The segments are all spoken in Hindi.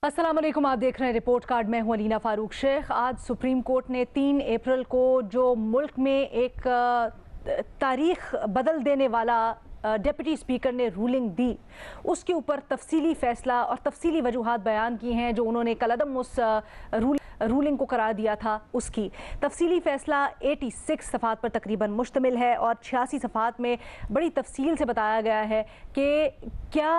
अस्सलाम वालेकुम, आप देख रहे हैं रिपोर्ट कार्ड। मैं हूं अलीना फारूक शेख। आज सुप्रीम कोर्ट ने 3 अप्रैल को जो मुल्क में एक तारीख बदल देने वाला डिप्टी स्पीकर ने रूलिंग दी, उसके ऊपर तफसीली फ़ैसला और तफसीली वजूहात बयान की हैं जो उन्होंने कलअदम उस रूलिंग को करार दिया था। उसकी तफसीली फ़ैसला 86 सफ़ात पर तकरीबन मुश्तमिल है और 86 सफ़ात में बड़ी तफसील से बताया गया है कि क्या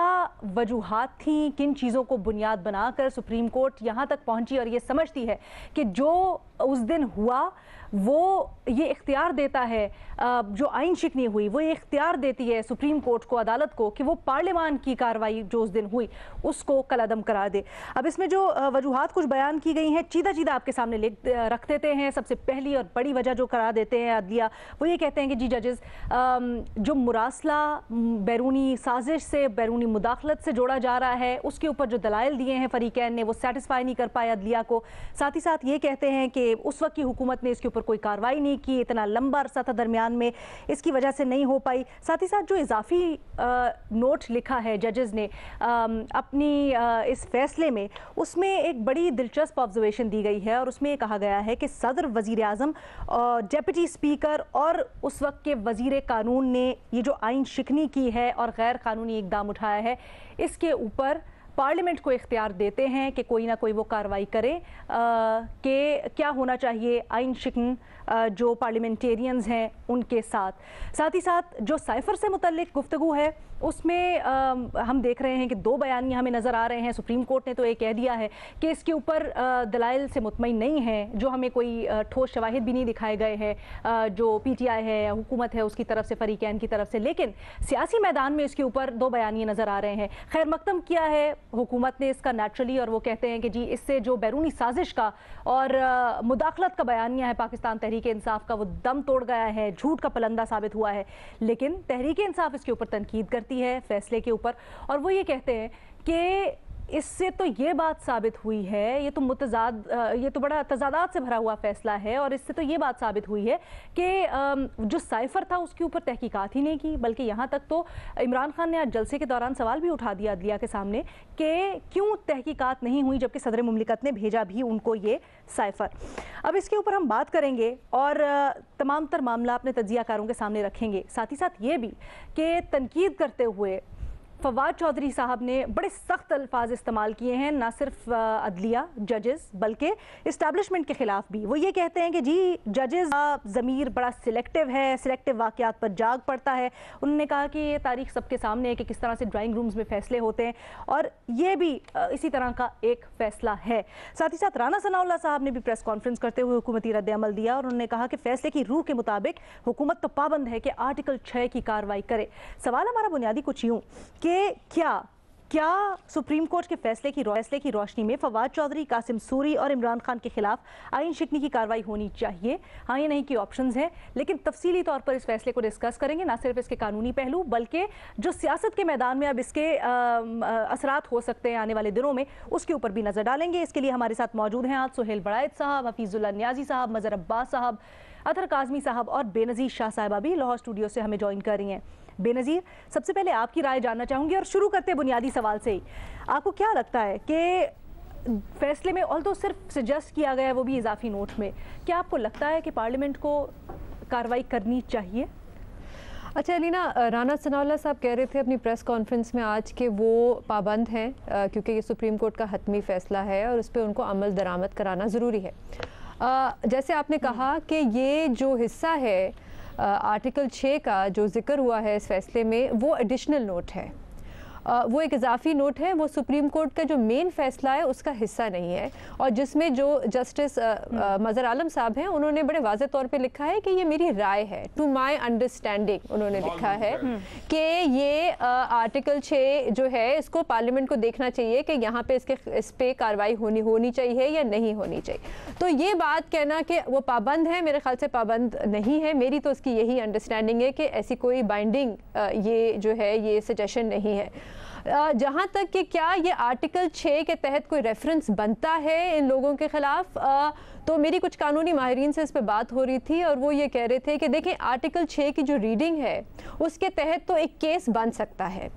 वजूहात थी, किन चीज़ों को बुनियाद बनाकर सुप्रीम कोर्ट यहाँ तक पहुँची और ये समझती है कि जो उस दिन हुआ वो ये इख्तियार देता है, जो आइन शिकनी हुई वो ये इख्तियार देती है सुप्रीम कोर्ट को, अदालत को, कि वो पार्लियामान की कार्रवाई जो उस दिन हुई उसको कलअदम करार दे। अब इसमें जो वजूहात कुछ बयान की गई हैं चीदा चीदा आपके सामने रख देते हैं। सबसे पहली और बड़ी वजह जो करार देते हैं अदलिया, वो ये कहते हैं कि जी जजेस, जो मुरासला बैरूनी साजिश से, बैरूनी मुदाखलत से जोड़ा जा रहा है, उसके ऊपर जो दलाइल दिए हैं फरीकैन ने वो सेटिस्फाई नहीं कर पाए अदलिया को। साथ ही साथ ये कहते हैं कि उस वक्त की हुकूमत ने इसके ऊपर कोई कार्रवाई नहीं की, इतना लंबा अरसा था दरमियान में, इसकी वजह से नहीं हो पाई। साथ ही साथ जो इजाफी नोट लिखा है जजेस ने अपनी इस फैसले में, उसमें एक बड़ी दिलचस्प ऑब्जर्वेशन दी गई है और उसमें कहा गया है कि सदर, वजीर आज़म, डिप्टी स्पीकर और उस वक्त के वजीर कानून ने ये जो आइन शिकनी की है और गैर कानूनी इकदाम उठाया है, इसके ऊपर पार्लियामेंट को इख्तियार देते हैं कि कोई ना कोई वो कार्रवाई करे कि क्या होना चाहिए आइन शिकन जो पार्लियामेंटेरियंस हैं उनके साथ। साथ ही साथ जो साइफ़र से मुतल्लिक गुफ्तगू है उसमें हम देख रहे हैं कि 2 बयान हमें नज़र आ रहे हैं। सुप्रीम कोर्ट ने तो ये कह दिया है कि इसके ऊपर दलाइल से मुतमईन नहीं है, जो हमें कोई ठोस शवाहिद भी नहीं दिखाए गए हैं जो PTI है या हुकूमत है उसकी तरफ से, फरीकैन की तरफ से। लेकिन सियासी मैदान में इसके ऊपर 2 बयान नज़र आ रहे हैं। खैर मकदम किया है हुकूमत ने इसका नेचुरली, और वो कहते हैं कि जी इससे जो बैरूनी साजिश का और मुदाखलत का बयानिया है पाकिस्तान तहरीक इंसाफ का, वो दम तोड़ गया है, झूठ का पलंदा साबित हुआ है। लेकिन तहरीक इंसाफ इसके ऊपर तनकीद करती है फैसले के ऊपर, और वो ये कहते हैं कि इससे तो ये बात साबित हुई है, ये तो बड़ा तजादात से भरा हुआ फैसला है, और इससे तो ये बात साबित हुई है कि जो साइफ़र था उसके ऊपर तहकीकात ही नहीं की, बल्कि यहाँ तक तो इमरान खान ने आज जलसे के दौरान सवाल भी उठा दिया अदलिया के सामने कि क्यों तहकीकात नहीं हुई जबकि सदर मुमलिकत ने भेजा भी उनको ये साइफ़र। अब इसके ऊपर हम बात करेंगे और तमाम तर मामला अपने तज्जियाकारों के सामने रखेंगे। साथ ही साथ ये भी कि तनकीद करते हुए फवाद चौधरी साहब ने बड़े सख्त अल्फाज इस्तेमाल किए हैं, ना सिर्फ अदलिया, जजेस, बल्कि इस्टेब्लिशमेंट के ख़िलाफ़ भी। वो ये कहते हैं कि जी जजेस का ज़मीर बड़ा सिलेक्टिव है, सिलेक्टिव वाक़यात पर जाग पड़ता है। उन्होंने कहा कि ये तारीख सबके सामने है कि किस तरह से ड्राइंग रूम्स में फ़ैसले होते हैं, और ये भी इसी तरह का एक फ़ैसला है। साथ ही साथ राना सनाउल्लाह साहब ने भी प्रेस कॉन्फ्रेंस करते हुए हुकूमती रद्द अमल दिया और उन्होंने कहा कि फ़ैसले की रूह के मुताबिक हुकूमत तो पाबंद है कि आर्टिकल 6 की कार्रवाई करे। सवाल हमारा बुनियादी कुछ यूँ कि क्या सुप्रीम कोर्ट के फैसले की रोशनी में फवाद चौधरी, कासिम सूरी और इमरान खान के खिलाफ आइन शिकनी की कार्रवाई होनी चाहिए? हाँ या नहीं की ऑप्शंस हैं, लेकिन तफसीली तौर पर इस फैसले को डिस्कस करेंगे, ना सिर्फ इसके कानूनी पहलू बल्कि जो सियासत के मैदान में अब इसके असरात हो सकते हैं आने वाले दिनों में, उसके ऊपर भी नज़र डालेंगे। इसके लिए हमारे साथ मौजूद हैं आज सुहेल बड़ाइद साहब, हफीजुल्लाह नियाजी साहब, मज़हर अब्बास साहब, अतर काज़मी साहब और बेनज़ीर शाह साहिबा भी लाहौर स्टूडियो से हमें ज्वाइन कर रही हैं। बेनज़ीर, सबसे पहले आपकी राय जानना चाहूँगी और शुरू करते हैं बुनियादी सवाल से ही। आपको क्या लगता है कि फैसले में ऑल्दो सिर्फ सजेस्ट किया गया है, वो भी इजाफी नोट में, क्या आपको लगता है कि पार्लियामेंट को कार्रवाई करनी चाहिए? अच्छा अलीना, राना सनाउल्लाह साहब कह रहे थे अपनी प्रेस कॉन्फ्रेंस में आज कि वो पाबंद हैं क्योंकि ये सुप्रीम कोर्ट का हतमी फ़ैसला है और उस पर उनको अमल दरामद कराना ज़रूरी है। जैसे आपने कहा कि ये जो हिस्सा है आर्टिकल 6 का जो ज़िक्र हुआ है इस फैसले में, वो एडिशनल नोट है, वो एक इजाफी नोट है, वो सुप्रीम कोर्ट का जो मेन फ़ैसला है उसका हिस्सा नहीं है। और जिसमें जो जस्टिस मज़हर आलम साहब हैं उन्होंने बड़े वाज़े तौर पे लिखा है कि ये मेरी राय है, टू माय अंडरस्टैंडिंग उन्होंने लिखा है कि ये आर्टिकल 6 जो है इसको पार्लियामेंट को देखना चाहिए कि यहाँ पे इस पे कार्रवाई होनी चाहिए या नहीं होनी चाहिए। तो ये बात कहना कि वो पाबंद है, मेरे ख्याल से पाबंद नहीं है। मेरी तो उसकी यही अंडरस्टैंडिंग है कि ऐसी कोई बाइंडिंग ये जो है ये सजेशन नहीं है। जहाँ तक कि क्या ये आर्टिकल 6 के तहत कोई रेफरेंस बनता है इन लोगों के ख़िलाफ़, तो मेरी कुछ कानूनी माहिरीन से इस पे बात हो रही थी और वो ये कह रहे थे कि देखें आर्टिकल 6 की जो रीडिंग है उसके तहत तो एक केस बन सकता है,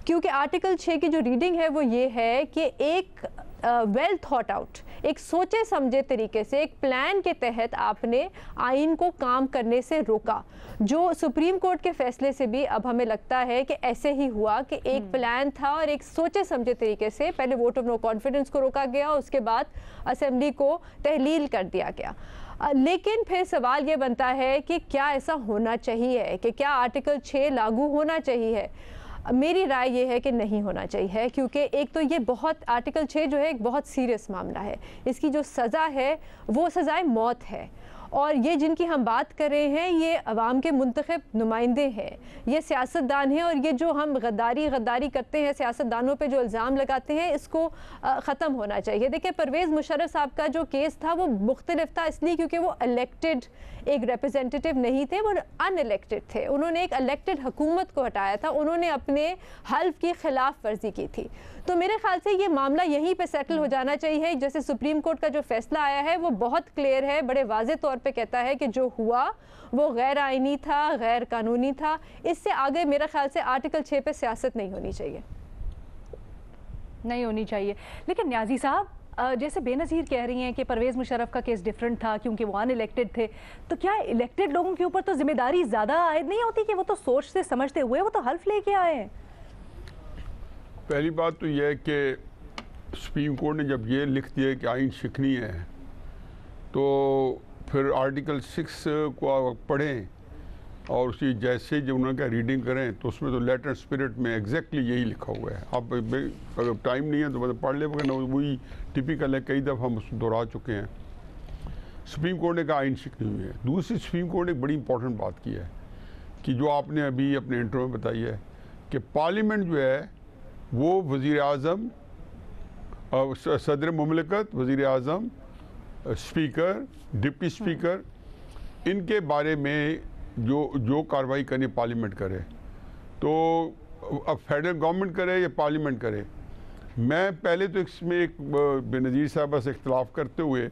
क्योंकि आर्टिकल 6 की जो रीडिंग है वो ये है कि एक वेल थॉट आउट, एक सोचे समझे तरीके से, एक प्लान के तहत आपने आइन को काम करने से रोका, जो सुप्रीम कोर्ट के फैसले से भी अब हमें लगता है कि ऐसे ही हुआ कि एक प्लान था और एक सोचे समझे तरीके से पहले वोट ऑफ नो कॉन्फिडेंस को रोका गया, उसके बाद असेंबली को तहलील कर दिया गया। लेकिन फिर सवाल ये बनता है कि क्या ऐसा होना चाहिए, कि क्या आर्टिकल 6 लागू होना चाहिए? मेरी राय ये है कि नहीं होना चाहिए, क्योंकि एक तो ये बहुत, आर्टिकल 6 जो है एक बहुत सीरियस मामला है, इसकी जो सज़ा है वो सज़ाए मौत है, और ये जिनकी हम बात कर रहे हैं ये अवाम के मुंतखब नुमाइंदे हैं, ये सियासतदान हैं, और ये जो हम गद्दारी करते हैं, सियासतदानों पे जो इल्ज़ाम लगाते हैं, इसको ख़त्म होना चाहिए। देखिए, परवेज़ मुशर्रफ साहब का जो केस था वो मुख्तलिफ था इसलिए क्योंकि वो इलेक्टेड एक रिप्रेजेंटेटिव नहीं थे, वो अनइलेक्टेड थे। उन्होंने एक इलेक्टेड हुकूमत को हटाया था, उन्होंने अपने हल्फ की खिलाफ वर्जी की थी। तो मेरे ख्याल से ये मामला यहीं पे सेटल हो जाना चाहिए। जैसे सुप्रीम कोर्ट का जो फैसला आया है वो बहुत क्लियर है, बड़े वाज़े तौर पे कहता है कि जो हुआ वो गैर आइनी था, गैर कानूनी था। इससे आगे मेरा ख्याल से आर्टिकल 6 पे सियासत नहीं होनी चाहिए, नहीं होनी चाहिए। लेकिन न्याजी साहब, जैसे बेनज़ीर कह रही हैं कि परवेज़ मुशर्रफ का केस डिफरेंट था क्योंकि वो अनइलेक्टेड थे, तो क्या इलेक्टेड लोगों के ऊपर तो जिम्मेदारी ज़्यादा आयद नहीं होती कि वो तो सोच से समझते हुए वो तो हल्फ लेके आए हैं? पहली बात तो यह है कि सुप्रीम कोर्ट ने जब ये लिख दिया कि आइन शिकनी है, तो फिर आर्टिकल 6 को आप पढ़ें और उसकी जैसे जब उन्होंने क्या रीडिंग करें तो उसमें तो लेटर स्पिरिट में एग्जैक्टली यही लिखा हुआ है। आप अगर टाइम नहीं है तो मतलब पढ़ ले, वरना वही टिपिकल है, कई दफ़ा हम उसको दोहरा चुके हैं। सुप्रीम कोर्ट ने कहा आइन शिकनी हुई है। दूसरी, सुप्रीम कोर्ट ने एक बड़ी इंपॉर्टेंट बात की है कि जो आपने अभी अपने इंटरव्यू में बताई है कि पार्लियामेंट जो है वो वज़ीर आज़म, सदर मुमलिकत, वज़ीर आज़म, स्पीकर, डिप्टी स्पीकर, इनके बारे में जो कार्रवाई करनी पार्लियामेंट करे, तो अब फेडरल गवर्नमेंट करे या पार्लियामेंट करे। मैं पहले तो इसमें एक बेनज़ीर साहब से इख्तलाफ करते हुए,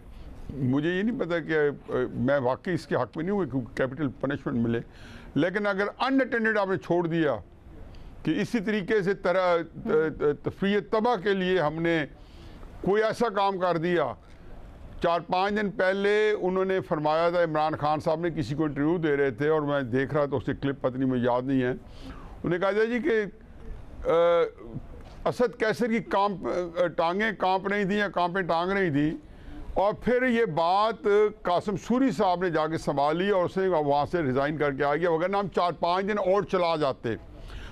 मुझे ये नहीं पता कि मैं वाकई इसके हक़ में नहीं हुआ क्योंकि कैपिटल पनिशमेंट मिले, लेकिन अगर अनअटेंडेड आपने छोड़ दिया कि इसी तरीके से तफरीह तबाह के लिए हमने कोई ऐसा काम कर दिया। 4-5 दिन पहले उन्होंने फरमाया था, इमरान खान साहब ने किसी को इंटरव्यू दे रहे थे और मैं देख रहा था उसकी क्लिप, पता नहीं मुझे याद नहीं है, उन्होंने कहा जी कि असद कैसर की टांगें कांप नहीं थी या कांपें टांग नहीं थी, और फिर ये बात कासिम सूरी साहब ने जाके संभाली और उसने वहाँ से रिज़ाइन करके आ गया, वगैरह हम 4-5 दिन और चला जाते।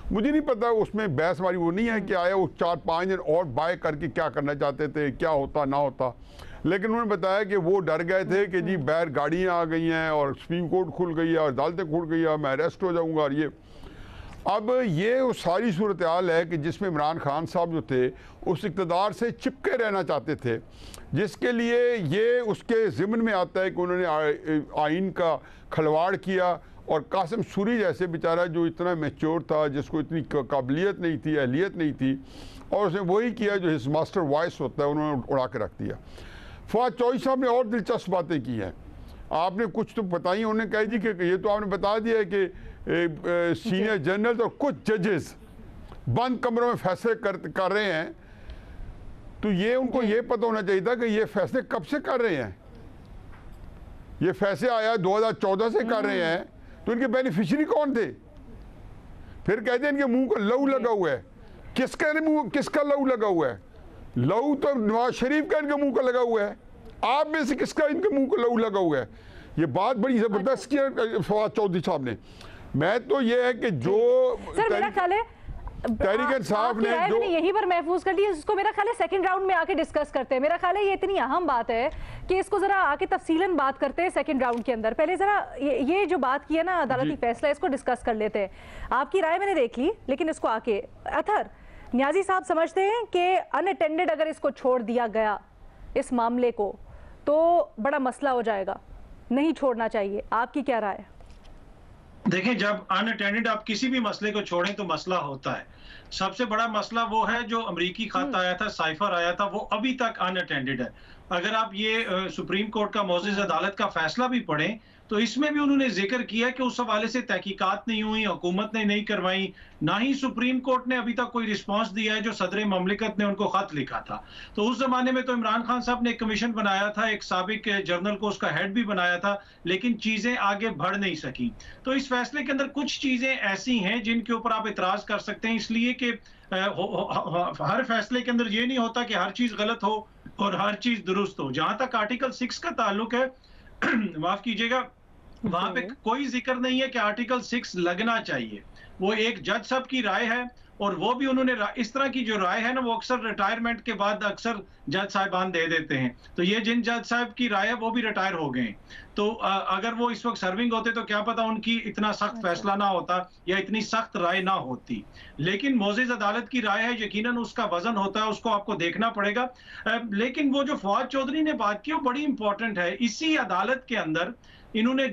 मुझे नहीं पता उसमें बहस हमारी वो नहीं है कि आया वो 4-5 दिन और बाय करके क्या करना चाहते थे, क्या होता ना होता, लेकिन उन्होंने बताया कि वो डर गए थे कि जी बाहर गाड़ियाँ आ गई हैं और सुप्रीम कोर्ट खुल गई है और अदालतें खुल गई है, मैं अरेस्ट हो जाऊँगा। और ये अब ये वो सारी सूरत हाल है कि जिसमें इमरान खान साहब जो थे उस इक़्तिदार से चिपके रहना चाहते थे, जिसके लिए ये उसके ज़िम्न में आता है कि उन्होंने आइन का खलवाड़ किया। और कासिम सूरी जैसे बेचारा जो इतना मैच्योर था, जिसको इतनी काबिलियत नहीं थी, अहलियत नहीं थी, और उसने वही किया जो हिज मास्टर वॉइस होता है, उन्होंने उड़ा के रख दिया। फवाद चौधरी साहब ने और दिलचस्प बातें की हैं, आपने कुछ तो बताई, उन्होंने कहा जी कि ये तो आपने बता दिया है कि सीनियर जनरल और कुछ जजेस बंद कमरों में फैसले कर रहे हैं, तो ये उनको ये पता होना चाहिए था कि ये फैसले कब से कर रहे हैं। ये फैसले आया 2014 से कर रहे हैं, तो इनके बेनिफिशियरी कौन थे? फिर कहते हैं इनके मुंह को लहू लगा हुआ है। किसका लहू लगा हुआ है? लहू तो नवाज शरीफ का इनके मुंह को लगा हुआ है। आप में से किसका इनके मुंह को लहू लगा हुआ है? ये बात बड़ी जबरदस्त की है फवाद चौधरी साहब ने। मैं तो ये है कि जो तहरीक इंसाफ ने जो यहीं पर महफूज कर लिया, इसको मेरा ख्याल है सेकंड राउंड में आके डिस्कस करते हैं। मेरा ख्याल है ये इतनी अहम बात है कि इसको जरा आके तफसीलन बात करते हैं सेकंड राउंड के अंदर। पहले जरा ये जो बात की है ना अदालती फैसला, इसको डिस्कस कर लेते हैं। आपकी राय मैंने देख ली, लेकिन इसको आके अथर न्याजी साहब समझते हैं कि अनअटेंडेड अगर इसको छोड़ दिया गया इस मामले को तो बड़ा मसला हो जाएगा, नहीं छोड़ना चाहिए। आपकी क्या राय है? देखिए, जब अनअटेंडेड आप किसी भी मसले को छोड़ें तो मसला होता है। सबसे बड़ा मसला वो है जो अमेरिकी खत आया था, साइफर आया था, वो अभी तक अनअटेंडेड है। अगर आप ये सुप्रीम कोर्ट का मोअज़्ज़िज़ अदालत का फैसला भी पढ़ें तो इसमें भी उन्होंने जिक्र किया कि उस हवाले से तहकीकात नहीं हुई, हुकूमत ने नहीं करवाई, ना ही सुप्रीम कोर्ट ने अभी तक कोई रिस्पांस दिया है जो सदर ममलिकत ने उनको खत लिखा था। तो उस जमाने में तो इमरान खान साहब ने एक कमीशन बनाया था, एक साबिक जर्नल को उसका हेड भी बनाया था, लेकिन चीजें आगे बढ़ नहीं सकी। तो इस फैसले के अंदर कुछ चीजें ऐसी हैं जिनके ऊपर आप इतराज कर सकते हैं, इसलिए कि हर फैसले के अंदर ये नहीं होता कि हर चीज गलत हो और हर चीज दुरुस्त हो। जहां तक आर्टिकल 6 का ताल्लुक है, माफ कीजिएगा, वहां पे कोई जिक्र नहीं है कि आर्टिकल 6 लगना चाहिए। वो एक जज साहब की राय है, और वो भी उन्होंने इस तरह की जो राय है ना, वो अक्सर रिटायरमेंट के बाद अक्सर जज साहिबान दे देते हैं। तो ये जिन जज साहब की राय है वो भी रिटायर हो गए। तो अगर वो इस वक्त सर्विंग होते तो क्या पता उनकी इतना सख्त फैसला ना होता या इतनी सख्त राय ना होती। लेकिन मोअज़्ज़िज़ अदालत की राय है, यकीनन उसका वजन होता है, उसको आपको देखना पड़ेगा। लेकिन वो जो फवाद चौधरी ने बात की वो बड़ी इंपॉर्टेंट है। इसी अदालत के अंदर इन्होंने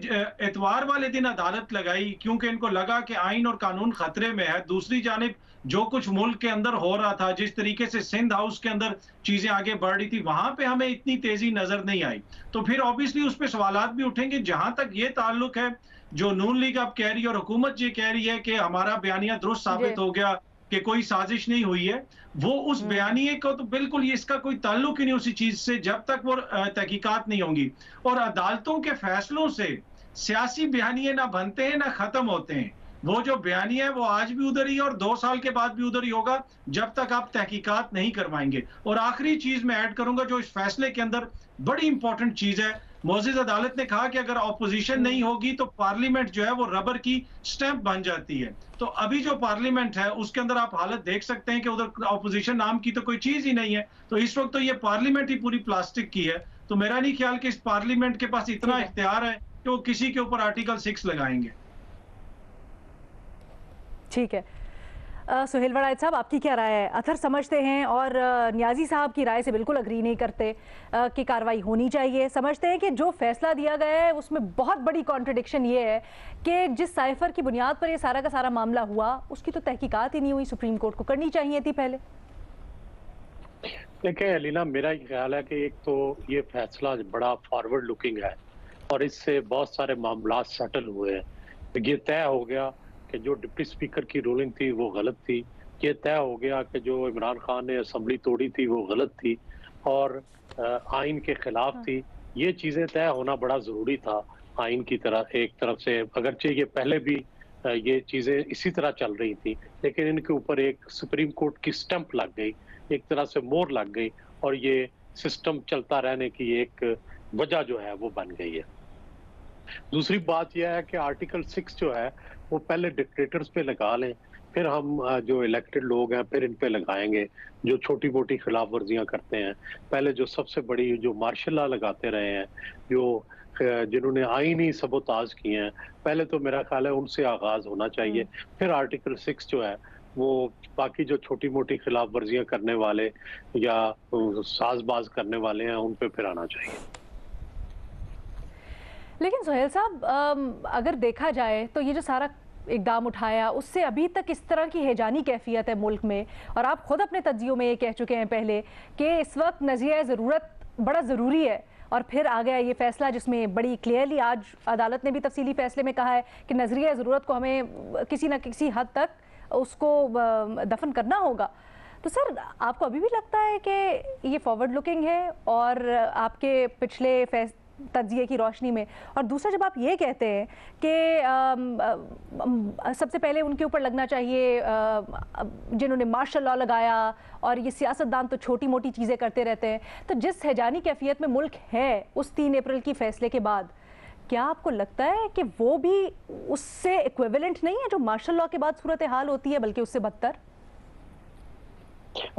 इतवार वाले दिन अदालत लगाई, क्योंकि इनको लगा कि आइन और कानून खतरे में है। दूसरी जानिब जो कुछ मुल्क के अंदर हो रहा था, जिस तरीके से सिंध हाउस के अंदर चीजें आगे बढ़ रही थी, वहां पे हमें इतनी तेजी नजर नहीं आई। तो फिर ऑब्वियसली उस पर सवालात भी उठेंगे। जहां तक ये ताल्लुक है, जो नून लीग अब कह रही है और हुकूमत ये कह रही है कि हमारा बयानिया दुरुस्त साबित हो गया कि कोई साजिश नहीं हुई है, वो उस बयानिए को तो बिल्कुल इसका कोई ताल्लुक ही नहीं उसी चीज से, जब तक वो तहकीकात नहीं होंगी। और अदालतों के फैसलों से सियासी बयानिए ना बनते हैं ना खत्म होते हैं। वो जो बयानिया है वो आज भी उधर ही है और 2 साल के बाद भी उधर ही होगा, जब तक आप तहकीकात नहीं करवाएंगे। और आखिरी चीज मैं ऐड करूंगा जो इस फैसले के अंदर बड़ी इंपॉर्टेंट चीज है, मोअज़्ज़िज़ अदालत ने कहा कि अगर ऑपोजिशन नहीं होगी तो पार्लियामेंट जो है वो रबर की स्टैंप बन जाती है। तो अभी जो पार्लियामेंट है उसके अंदर आप हालत देख सकते हैं कि उधर ऑपोजिशन नाम की तो कोई चीज ही नहीं है। तो इस वक्त तो ये पार्लियामेंट ही पूरी प्लास्टिक की है। तो मेरा नहीं ख्याल कि इस पार्लियामेंट के पास इतना इख्तियार है कि वो किसी के ऊपर आर्टिकल 6 लगाएंगे। ठीक है, सुहेल वड़ाइच साहब, आपकी क्या राय है? अथर समझते हैं और नियाजी साहब की राय से बिल्कुल अग्री नहीं करते कि कार्रवाई होनी चाहिए। समझते हैं कि जो फैसला दिया गया है उसमें बहुत बड़ी कॉन्ट्रडिक्शन ये है कि जिस साइफर की बुनियाद पर ये सारा का सारा मामला हुआ उसकी तो तहकीकात ही नहीं हुई, सुप्रीम कोर्ट को करनी चाहिए थी पहले। देखिए अलीना, मेरा ये ख्याल है कि एक तो ये फैसला बड़ा फॉरवर्ड लुकिंग है और इससे बहुत सारे मामला सेटल हुए हैं। ये तय हो गया कि जो डिप्टी स्पीकर की रूलिंग थी वो गलत थी। ये तय हो गया कि जो इमरान खान ने असम्बली तोड़ी थी वो गलत थी और आइन के खिलाफ थी। ये चीज़ें तय होना बड़ा ज़रूरी था आइन की तरह। एक तरफ से अगरचे ये पहले भी ये चीज़ें इसी तरह चल रही थी, लेकिन इनके ऊपर एक सुप्रीम कोर्ट की स्टंप लग गई, एक तरह से मोहर लग गई और ये सिस्टम चलता रहने की एक वजह जो है वो बन गई है। दूसरी बात यह है कि आर्टिकल 6 जो है वो पहले डिक्टेटर्स पे लगा लें, फिर हम जो इलेक्टेड लोग हैं फिर इन पे लगाएंगे जो छोटी मोटी खिलाफ वर्जियां करते हैं। पहले जो सबसे बड़ी जो मार्शल लॉ लगाते रहे हैं, जो जिन्होंने आईनी सबोताज किए हैं, पहले तो मेरा ख्याल है उनसे आगाज होना चाहिए, फिर आर्टिकल 6 जो है वो बाकी जो छोटी मोटी खिलाफ वर्जियां करने वाले या साजबाज करने वाले हैं उन पे फिर आना चाहिए। लेकिन सुहेल साहब, अगर देखा जाए तो ये जो सारा इकदाम उठाया उससे अभी तक इस तरह की हैजानी कैफियत है मुल्क में, और आप खुद अपने तज्जियों में ये कह चुके हैं पहले कि इस वक्त नज़रिया ज़रूरत बड़ा ज़रूरी है, और फिर आ गया ये फैसला जिसमें बड़ी क्लियरली आज अदालत ने भी तफसीली फैसले में कहा है कि नज़रिया ज़रूरत को हमें किसी न किसी हद तक उसको दफन करना होगा। तो सर, आपको अभी भी लगता है कि ये फॉरवर्ड लुकिंग है और आपके पिछले तज्जिए की रोशनी में? और दूसरा, जब आप ये कहते हैं कि सबसे पहले उनके ऊपर लगना चाहिए जिन्होंने मार्शल लॉ लगाया, और ये सियासतदान तो छोटी मोटी चीज़ें करते रहते हैं, तो जिस हैजानी कैफियत में मुल्क है उस 3 अप्रैल की फैसले के बाद, क्या आपको लगता है कि वो भी उससे इक्विवेलेंट नहीं है जो मार्शल लॉ के बाद सूरत हाल होती है, बल्कि उससे बदतर?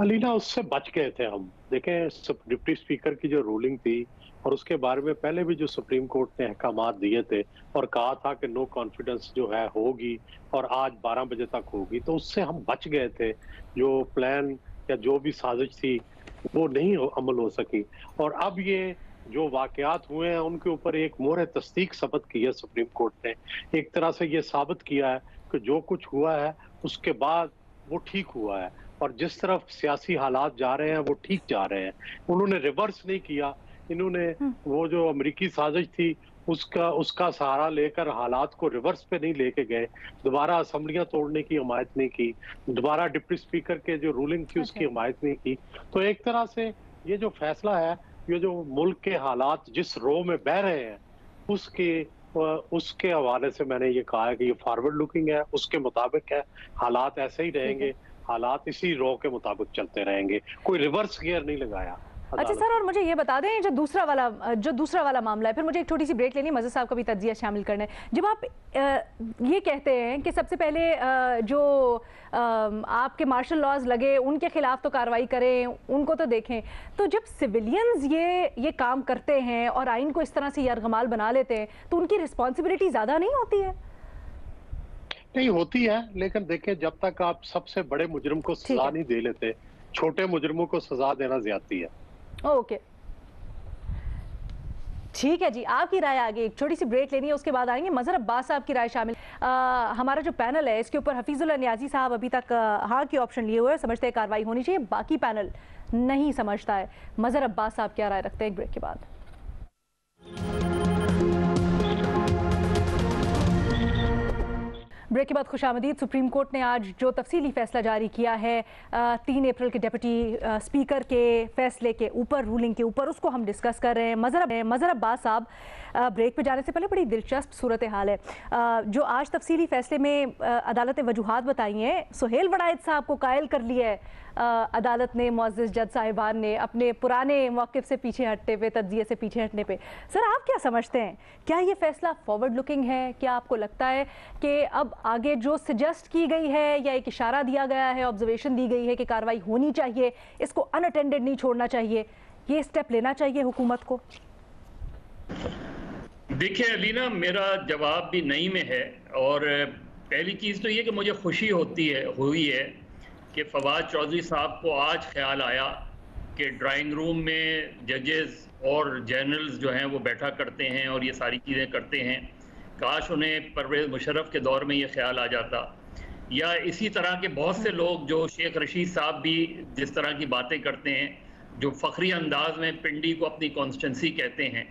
अलीना, उससे बच गए थे हम। देखें, डिप्टी स्पीकर की जो रूलिंग थी और उसके बारे में पहले भी जो सुप्रीम कोर्ट ने अहकामात दिए थे और कहा था कि नो कॉन्फिडेंस जो है होगी और आज 12 बजे तक होगी, तो उससे हम बच गए थे। जो प्लान या जो भी साजिश थी वो नहीं अमल हो सकी, और अब ये जो वाकयात हुए हैं उनके ऊपर एक मोहर तस्दीक सबत की है सुप्रीम कोर्ट ने। एक तरह से ये साबित किया है कि जो कुछ हुआ है उसके बाद वो ठीक हुआ है, और जिस तरफ सियासी हालात जा रहे हैं वो ठीक जा रहे हैं। उन्होंने रिवर्स नहीं किया, इन्होंने वो जो अमेरिकी साजिश थी उसका सहारा लेकर हालात को रिवर्स पे नहीं लेके गए, दोबारा असेंबलियां तोड़ने की हिमायत नहीं की, दोबारा डिप्टी स्पीकर के जो रूलिंग थी उसकी हिमायत नहीं की। तो एक तरह से ये जो फैसला है, ये जो मुल्क के हालात जिस रो में बह रहे हैं उसके हवाले से मैंने ये कहा है कि ये फॉरवर्ड लुकिंग है, उसके मुताबिक है, हालात ऐसे ही रहेंगे, हालात इसी रो के मुताबिक चलते रहेंगे, कोई रिवर्स गियर नहीं लगाया। अच्छा सर, और मुझे ये बता दें जो दूसरा वाला मामला है, फिर मुझे एक छोटी सी ब्रेक लेनी है, मज़हर साहब का भी तज्जिया शामिल करना है। जब आप ये कहते हैं कि सबसे पहले जो आपके मार्शल लॉज लगे उनके खिलाफ तो कार्रवाई करें, उनको तो देखें, तो जब सिविलियंस ये काम करते हैं और आइन को इस तरह से यरगमाल बना लेते हैं तो उनकी रिस्पॉन्सिबिलिटी ज़्यादा नहीं होती है? नहीं होती है, लेकिन देखिए जब तक आप सबसे बड़े मुजरिम को सजा नहीं दे लेते, छोटे मुजरिमों को सजा देना ज्यादती है। ओके, ठीक है जी, आपकी राय आगे। एक छोटी सी ब्रेक लेनी है, उसके बाद आएंगे मज़हर अब्बास साहब की राय शामिल। हमारा जो पैनल है इसके ऊपर हफीजुल्लाह नियाजी साहब अभी तक हाँ की ऑप्शन लिए हुए हैं, समझते हैं कार्रवाई होनी चाहिए, बाकी पैनल नहीं समझता है। मज़हर अब्बास साहब क्या राय रखते हैं एक ब्रेक के बाद। ब्रेक के बाद खुशामदीद। सुप्रीम कोर्ट ने आज जो तफसीली फैसला जारी किया है 3 अप्रैल के डिप्टी स्पीकर के फैसले के ऊपर, रूलिंग के ऊपर, उसको हम डिस्कस कर रहे हैं। मज़हर अब्बास साहब, ब्रेक पे जाने से पहले बड़ी दिलचस्प सूरत हाल है। जो आज तफसीली फैसले में अदालत ने वजूहात बताई हैं, सुहेल वड़ाइद साहब को कायल कर लिया है अदालत ने, मुअज़्ज़िज़ जज साहिबान ने, अपने पुराने मौक़िफ़ से पीछे हटते हुए, तज्ज़िये से पीछे हटने पे। सर, आप क्या समझते हैं, क्या ये फैसला फॉरवर्ड लुकिंग है? क्या आपको लगता है कि अब आगे जो सजेस्ट की गई है या एक इशारा दिया गया है, ऑब्जर्वेशन दी गई है कि कार्रवाई होनी चाहिए, इसको अनअटेंडेड नहीं छोड़ना चाहिए, ये स्टेप लेना चाहिए हुकूमत को? देखिए अलीना, मेरा जवाब भी नहीं में है, और पहली चीज़ तो ये कि मुझे खुशी हुई है कि फवाद चौधरी साहब को आज ख्याल आया कि ड्राइंग रूम में जजेस और जनरल्स जो हैं वो बैठा करते हैं और ये सारी चीज़ें करते हैं। काश उन्हें परवेज़ मुशर्रफ के दौर में ये ख्याल आ जाता, या इसी तरह के बहुत से लोग, जो शेख रशीद साहब भी जिस तरह की बातें करते हैं, जो फ़ख्री अंदाज में पिंडी को अपनी कॉन्स्टिट्यूंसी कहते हैं।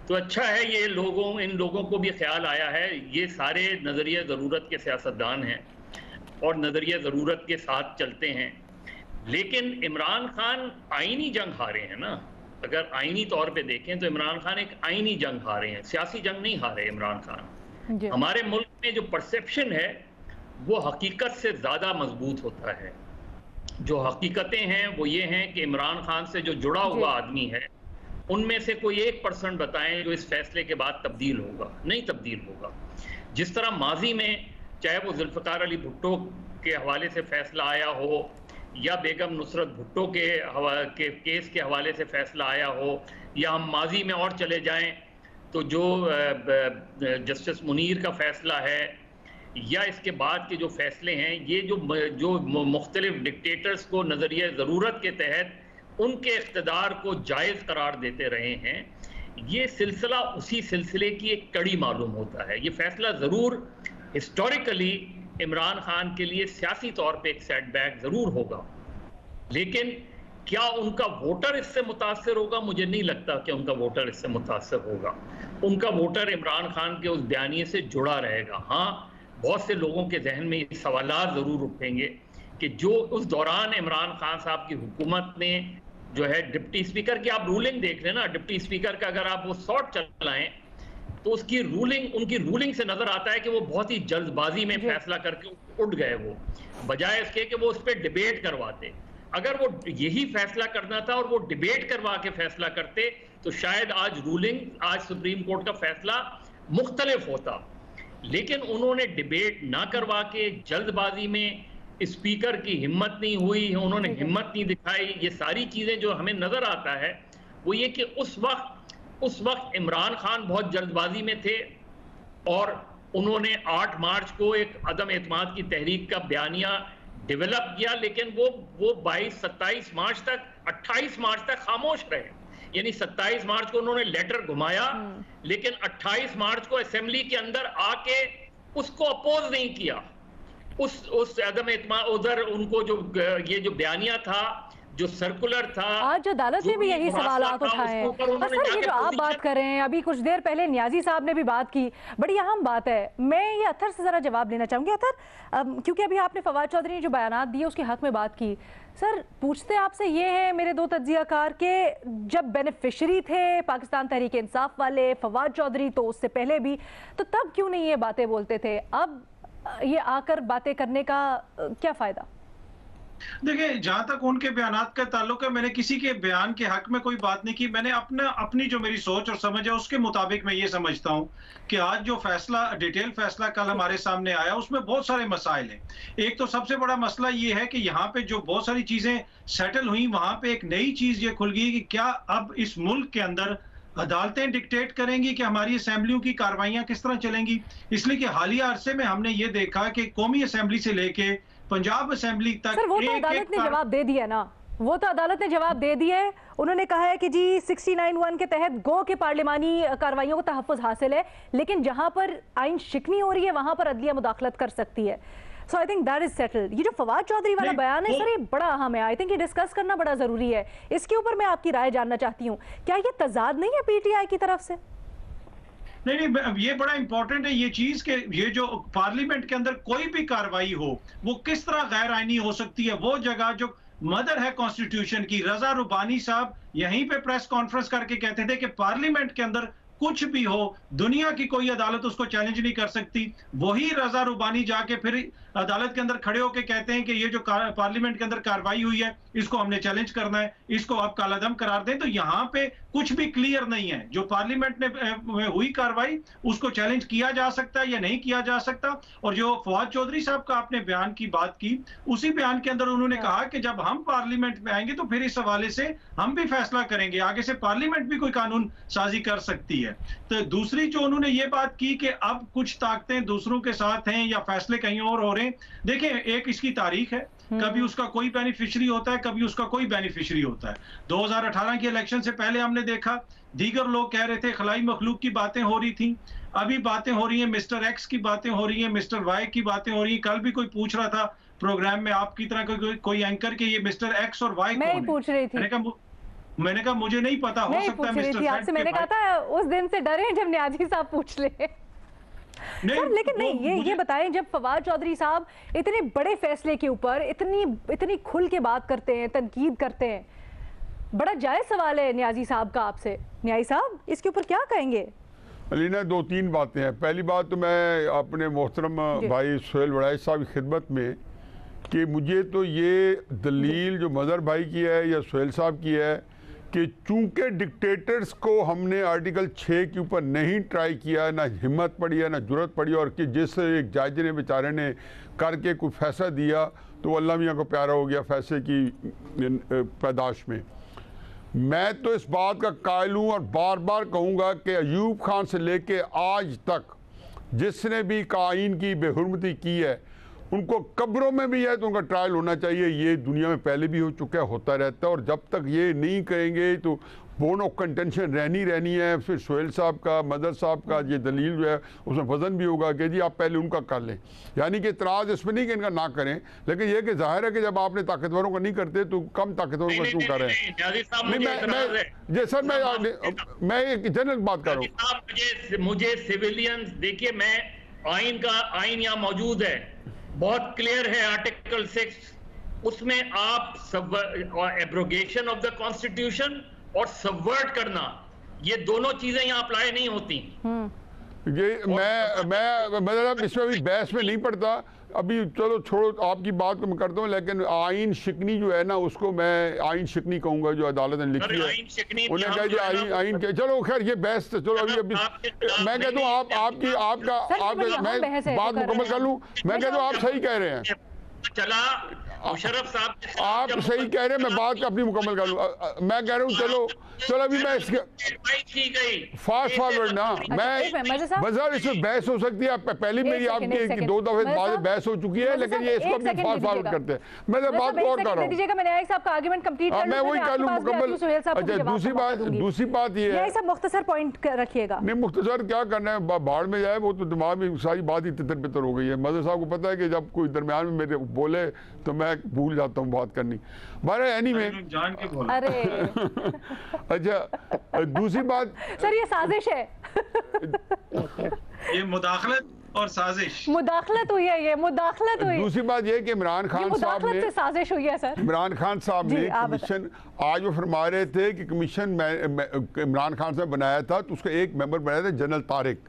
तो अच्छा है ये इन लोगों को भी ख्याल आया है। ये सारे नज़रिया ज़रूरत के सियासतदान हैं और नज़रिया ज़रूरत के साथ चलते हैं, लेकिन इमरान खान आईनी जंग हारे हैं ना। अगर आईनी तौर पे देखें तो इमरान खान एक आईनी जंग हारे हैं, सियासी जंग नहीं हारे इमरान खान। हमारे मुल्क में जो परसेप्शन है वो हकीकत से ज़्यादा मजबूत होता है। जो हकीकतें हैं वो ये हैं कि इमरान खान से जो जुड़ा हुआ आदमी है, उनमें से कोई 1% बताएं जो इस फैसले के बाद तब्दील होगा। नहीं तब्दील होगा। जिस तरह माजी में चाहे वो जुल्फ़िकार अली भुट्टो के हवाले से फैसला आया हो, या बेगम नुसरत भुट्टो के केस के हवाले से फैसला आया हो, या हम माजी में और चले जाएं तो जो जस्टिस मुनीर का फैसला है, या इसके बाद के जो फैसले हैं, ये जो मुख्तलिफ डिक्टेटर्स को नज़रिया ज़रूरत के तहत उनके इख्तिदार को जायज़ करार देते रहे हैं, ये सिलसिला उसी सिलसिले की एक कड़ी मालूम होता है। ये फैसला ज़रूर हिस्टोरिकली इमरान खान के लिए सियासी तौर पे एक सेटबैक ज़रूर होगा, लेकिन क्या उनका वोटर इससे मुतासर होगा? मुझे नहीं लगता कि उनका वोटर इससे मुतासर होगा। उनका वोटर इमरान खान के उस बयानिए से जुड़ा रहेगा। हाँ, बहुत से लोगों के जहन में ये सवालात ज़रूर उठेंगे कि जो उस दौरान इमरान खान साहब की हुकूमत ने जो है डिप्टी स्पीकर की, आप रूलिंग देख लेना, डिप्टी स्पीकर का अगर आप वो शॉर्ट चलाएं तो उनकी रूलिंग से नजर आता है कि वो बहुत ही जल्दबाजी में फैसला करके उठ गए, वो बजाय इसके कि वो उस पर डिबेट करवाते। अगर वो यही फैसला करना था और वो डिबेट करवा के फैसला करते तो शायद आज सुप्रीम कोर्ट का फैसला मुख्तलिफ होता, लेकिन उन्होंने डिबेट ना करवा के जल्दबाजी में, स्पीकर की हिम्मत नहीं हुई, उन्होंने हिम्मत नहीं दिखाई। ये सारी चीजें जो हमें नजर आता है वो ये कि उस वक्त इमरान खान बहुत जल्दबाजी में थे और उन्होंने 8 मार्च को एक अदम एतमाद की तहरीक का बयानिया डेवलप किया, लेकिन वो 27 मार्च तक, 28 मार्च तक खामोश रहे। यानी 27 मार्च को उन्होंने लेटर घुमाया, लेकिन 28 मार्च को असेंबली के अंदर आके उसको अपोज नहीं किया। उस अदम एतमाद, उधर उनको ये जो बयानिया था, जो सर्कुलर था, आज अदालत ने भी यही सवालात उठाए हैं। सर, ये जो आप बात कर रहे हैं, अभी कुछ देर पहले न्याजी साहब ने भी बात की, बड़ी अहम बात है। मैं ये अतर से जरा जवाब लेना चाहूंगी। अतर, क्योंकि अभी आपने फवाद चौधरी ने जो बयानात दिए उसके हक में बात की, सर पूछते आपसे ये है मेरे दो तज्जियाकार के, जब बेनिफिशरी थे पाकिस्तान तहरीक इंसाफ वाले फवाद चौधरी, तो उससे पहले भी, तो तब क्यों नहीं ये बातें बोलते थे? अब ये आकर बातें करने का क्या फायदा? देखिए, जहां तक उनके बयानात का ताल्लुक है, मैंने किसी के बयान के हक में कोई बात नहीं की। मैंने अपनी जो मेरी सोच और समझ है उसके मुताबिक मैं ये समझता हूं कि आज जो फैसला, डिटेल फैसला कल हमारे सामने आया, उसमें बहुत सारे मसाइल हैं। एक तो सबसे बड़ा मसला ये है कि यहाँ पे जो बहुत सारी चीजें सेटल हुई, वहां पे एक नई चीज ये खुल गई कि क्या अब इस मुल्क के अंदर अदालतें डिक्टेट करेंगी कि हमारी असेंबलियों की कार्रवाइयां किस तरह चलेंगी। इसलिए कि हालिया अरसे में हमने ये देखा कि कौमी असेंबली से लेके पंजाब असेंबली तक, सर, वो तो अदालत ने जवाब दे दिया ना, वो तो अदालत ने जवाब दे दिया है। उन्होंने कहा है कि जी 69(1) के तहत गो के पार्लिमानी कार्रवाइयों को तहफ़्फ़ुज़ हासिल है, लेकिन जहां पर आइन शिकनी हो रही है वहां पर अदलिया मुदाखलत कर सकती है। So I think that is settled. ये जो फवाद चौधरी वाला बयान है सर, ये बड़ा अहम है। आई थिंक ये डिस्कस करना बड़ा जरूरी है। इसके ऊपर मैं आपकी राय जानना चाहती हूँ, क्या ये तजाद नहीं है पीटीआई की तरफ से? नहीं, ये बड़ा इंपॉर्टेंट है ये चीज कि ये जो पार्लियामेंट के अंदर कोई भी कार्रवाई हो वो किस तरह गैर आईनी हो सकती है। वो जगह जो मदर है कॉन्स्टिट्यूशन की, रजा रुबानी साहब यहीं पे प्रेस कॉन्फ्रेंस करके कहते थे कि पार्लियामेंट के अंदर कुछ भी हो, दुनिया की कोई अदालत उसको चैलेंज नहीं कर सकती। वही रजा रुबानी जाके फिर अदालत के अंदर खड़े होकर कहते हैं कि ये जो पार्लियामेंट के अंदर कार्रवाई हुई है इसको हमने चैलेंज करना है, इसको आप कालादम करार दें। तो यहाँ पे कुछ भी क्लियर नहीं है। जो पार्लियामेंट में हुई कार्रवाई उसको चैलेंज किया जा सकता है या नहीं किया जा सकता। और जो फवाद चौधरी साहब का आपने बयान की बात की, उसी बयान के अंदर उन्होंने कहा कि जब हम पार्लियामेंट में आएंगे तो फिर इस हवाले से हम भी फैसला करेंगे, आगे से पार्लियामेंट भी कोई कानून साजी कर सकती है। तो दूसरी जो उन्होंने ये बात की कि अब कुछ ताकतें दूसरों के साथ हैं या फैसले कहीं और हो रहे हैं। देखिए, एक इसकी तारीख है, कभी उसका कोई बेनिफिशियरी होता है, कभी उसका कोई बेनिफिशियरी होता है। 2018 के इलेक्शन से पहले हमने देखा दीगर लोग कह रहे थे खलाई मखलूक की बातें हो रही थी, अभी बातें हो रही हैं मिस्टर एक्स की बातें हो रही हैं, मिस्टर वाई की बातें हो रही हैं। कल भी कोई पूछ रहा था प्रोग्राम में आपकी तरह कोई एंकर के ये मिस्टर एक्स और वाई कौन है? पूछ रही थी। मैंने कहा मुझे नहीं पता, हो सकता है मिस्टर आपसे। मैंने कहा था उस दिन से डरे जब न्याजी साहब पूछ ले। सर, लेकिन नहीं, ये बताएं, जब फवाद चौधरी साहब इतने बड़े फैसले के ऊपर इतनी खुल के बात करते हैं, तनकीद करते हैं, बड़ा जायज सवाल है न्याजी साहब का आपसे। न्याजी साहब, इसके ऊपर क्या कहेंगे? अलीना, दो तीन बातें हैं। पहली बात तो मैं अपने मोहतरम भाई सुहेल वड़ाई साहब की खिदमत में कि मुझे तो ये दलील जो मज़हर भाई की है या सुहेल साहब की है कि चूंकि डिक्टेटर्स को हमने आर्टिकल 6 के ऊपर नहीं ट्राई किया, ना हिम्मत पड़ी है ना जुरत पड़ी, और कि जिस एक जज ने बेचारे ने करके कोई फैसला दिया तो अल्लाह मियाँ को प्यारा हो गया फैसले की पैदाश में। मैं तो इस बात का कायल हूँ और बार बार कहूँगा कि अयूब खान से लेके आज तक जिसने भी आइन की बेहुरमती की है, उनको कब्रों में भी है तो उनका ट्रायल होना चाहिए। ये दुनिया में पहले भी हो चुका है, होता रहता है। और जब तक ये नहीं करेंगे तो बोन ऑफ कंटेंशन रहनी है। फिर सुहेल साहब का, मदर साहब का ये दलील जो है उसमें वजन भी होगा कि जी आप पहले उनका कर लें। यानी कि इतराज़ इसमें नहीं कि इनका ना करें, लेकिन यह कि जाहिर है कि जब आपने ताकतवरों का नहीं करते तो कम ताकतवरों का क्यों कर रहे हैं? जी सर, मैं एक जनरल बात कर रहा हूँ। मुझे सिविलियंस, देखिए मैं आइन यहाँ मौजूद है, बहुत क्लियर है आर्टिकल 6, उसमें आप एब्रोगेशन ऑफ द कॉन्स्टिट्यूशन और सबवर्ट करना, ये दोनों चीजें यहाँ अप्लाई नहीं होती। ये मैं मतलब इसमें भी बहस में नहीं पड़ता अभी। चलो छोड़ो, आपकी बात को मैं करता हूँ, लेकिन आइन शिकनी जो है ना, उसको मैं आइन शिकनी कहूँगा जो अदालत ने लिखी है। उन्हें कहा जी आइन के, चलो खैर ये बहस, चलो अभी मैं कहता हूँ आपका मैं बात मुकम्मल कर लूँ। मैं कहता हूँ आप सही कह रहे हैं, चला मुशर्रफ साहब, आप सही कह रहे हैं, मैं बात अपनी मुकम्मल कर लूँ। मैं कह रहा हूँ चलो अभी मैं इसके फास्ट फॉरवर्ड ना, मैं बाजार इसमें बहस हो सकती है। पहले मेरी आपकी 2 दफे बाद बहस हो चुकी है, लेकिन ये इसको भी फास्ट फॉरवर्ड करते हैं। मैं बात और कर रहा हूँ, मैं वही कर लूँ मुकम्मल। अच्छा, दूसरी बात ये है, मुख्तसर पॉइंट रखिएगा। नहीं, मुख्तसर क्या करना है, बाहर में जाए, वो तो दिमाग में सारी बात ही तितर बितर हो गई है। मदर साहब को पता है कि जब कोई दरमियान में मेरे बोले तो मैं मैं भूल जाता हूँ बात करनी। बारे एनीवे जान के बोला। अरे अच्छा, दूसरी बात सर ये साजिश है। ये मुदाखलत और साजिश, मुदाखलत हुई है, ये मुदाखलत हुई। दूसरी बात ये कि इमरान खान साहब ने, से साजिश हुई है सर। इमरान खान साहब ने कमीशन, आज वो फरमा रहे थे कि कमीशन इमरान खान साहब बनाया था, तो उसका एक मेंबर बनाया था जनरल तारिक,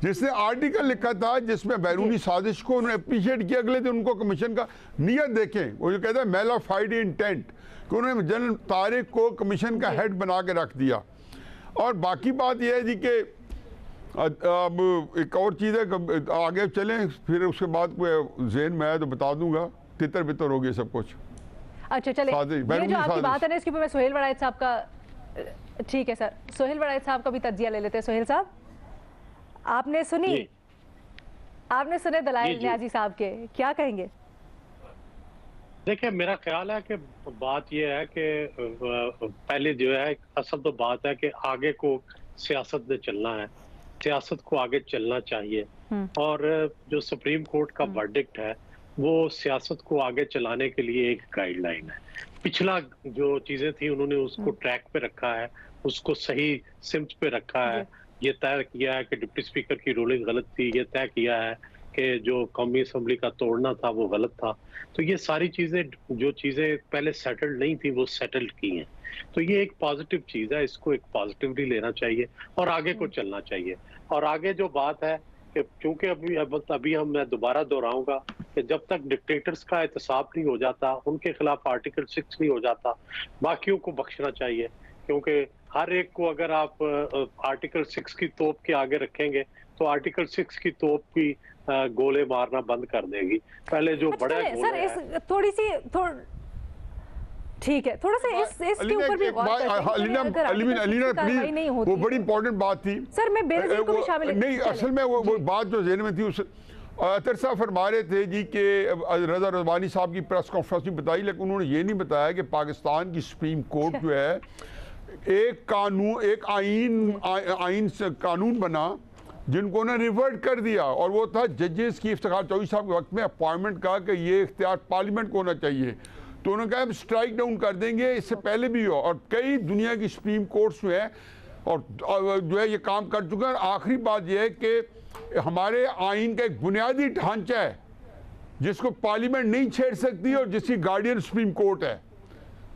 जिसने आर्टिकल लिखा था जिसमें बैरूनी साजिश को उन्होंने अप्रिशिएट किया। अगले दिन उनको कमीशन का नियत देखें, वो जो कहता है मैलाफाइड इंटेंट, कि उन्होंने जनरल तारिक को कमीशन का हेड बना के रख दिया। और बाकी बात यह है जी कि अब एक और चीज़ है, आगे चलें फिर उसके बाद कोई जहन में आया तो बता दूंगा। तितर बितर हो गया सब कुछ। अच्छा चले, ये जो आपकी बात है ना, इसके ऊपर मैं सोहेल वड़ाइद साहब का, ठीक है सर, सोहेल वड़ाइद साहब का भी तज्जिया ले लेते हैं। सोहेल साहब, आपने सुनी, आपने सुने दलाइल न्याजी साहब के, क्या कहेंगे? देखिए, मेरा ख्याल है कि बात यह है कि पहले जो है, असल तो बात है कि आगे को सियासत में चलना है, सियासत को आगे चलना चाहिए, और जो सुप्रीम कोर्ट का वर्डिक्ट है वो सियासत को आगे चलाने के लिए एक गाइडलाइन है। पिछला जो चीजें थी उन्होंने उसको ट्रैक पे रखा है, उसको सही सिम्त पे रखा है। ये तय किया है कि डिप्टी स्पीकर की रूलिंग गलत थी, ये तय किया है कि जो कौमी असम्बली का तोड़ना था वो गलत था। तो ये सारी चीजें, जो चीजें पहले सेटल्ड नहीं थी वो सेटल्ड की हैं। तो ये एक पॉजिटिव चीज है, इसको एक पॉजिटिवली लेना चाहिए और आगे को चलना चाहिए। और आगे जो बात है कि क्योंकि अभी मैं दोबारा दोहराऊंगा कि जब तक डिक्टेटर्स का एहतसाब नहीं हो जाता, उनके खिलाफ आर्टिकल 6 नहीं हो जाता, बाकियों को बख्शना चाहिए। क्योंकि हर एक को अगर आप आर्टिकल 6 की तोप के आगे रखेंगे तो आर्टिकल 6 की तोप भी गोले मारना बंद कर देगी। पहले जो बड़ा सर थोड़ी सी ठीक है, थोड़ा सा इसके ऊपर भी गौर प्लीज, वो बड़ी इंपॉर्टेंट बात थी सर। मैं बेनज़ीर को भी शामिल नहीं, असल में वो बात जो ज़हन में थी, उस अतर साहब फरमा रहे थे जी कि रज़ा रज़वानी साहब की प्रेस कॉन्फ्रेंस में बताई, लेकिन उन्होंने ये नहीं बताया कि पाकिस्तान की सुप्रीम कोर्ट जो है एक कानून, एक आइन से कानून बना जिनको उन्होंने रिवर्ट कर दिया, और वो था जजेस की इफ्तिखार चौधरी साहब के वक्त में अपॉइंटमेंट का कि ये इख्तियार पार्लियामेंट को होना चाहिए। तो उन्होंने कहा हम स्ट्राइक डाउन कर देंगे, इससे पहले भी हो, और कई दुनिया की सुप्रीम कोर्ट्स में है और जो है ये काम कर चुका है। आखिरी बात यह है कि हमारे आइन का एक बुनियादी ढांचा है जिसको पार्लियामेंट नहीं छेड़ सकती और जिसकी गार्डियन सुप्रीम कोर्ट है,